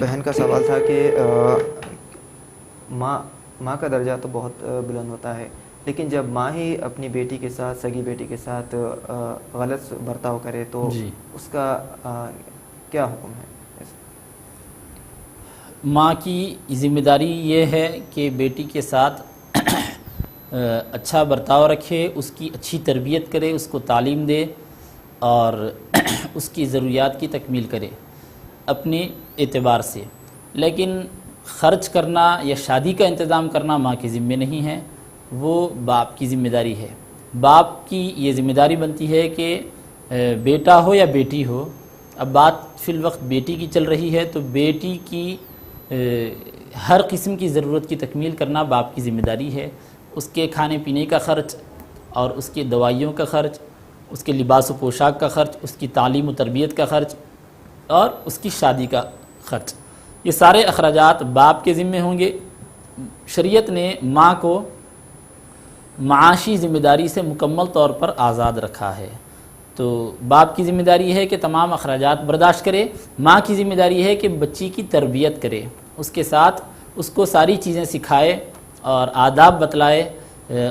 بہن کا سوال تھا کہ ماں کا درجہ تو بہت بلند ہوتا ہے، لیکن جب ماں ہی اپنی بیٹی کے ساتھ، سگی بیٹی کے ساتھ غلط برتاؤ کرے تو جی، اس کا کیا حکم ہے؟ ماں کی ذمہ داری یہ ہے کہ بیٹی کے ساتھ اچھا برتاؤ رکھے، اس کی اچھی تربیت کرے، اس کو تعلیم دے اور اس کی ضروریات کی تکمیل کرے اپنے اعتبار سے۔ لیکن خرچ کرنا یا شادی کا انتظام کرنا ماں کی ذمہ نہیں ہے، وہ باپ کی ذمہ داری ہے۔ باپ کی یہ ذمہ داری بنتی ہے کہ بیٹا ہو یا بیٹی ہو، اب بات فی الوقت بیٹی کی چل رہی ہے تو بیٹی کی ہر قسم کی ضرورت کی تکمیل کرنا باپ کی ذمہ داری ہے۔ اس کے کھانے پینے کا خرچ اور اس کے دوائیوں کا خرچ، اس کے لباس و پوشاک کا خرچ، اس کی تعلیم و تربیت کا خرچ اور اس کی شادی کا خرچ، یہ سارے اخراجات باپ کے ذمہ ہوں گے۔ شریعت نے ماں کو معاشی ذمہ داری سے مکمل طور پر آزاد رکھا ہے، تو باپ کی ذمہ داری ہے کہ تمام اخراجات برداشت کرے، ماں کی ذمہ داری ہے کہ بچی کی تربیت کرے، اس کے ساتھ اس کو ساری چیزیں سکھائے اور آداب بتلائے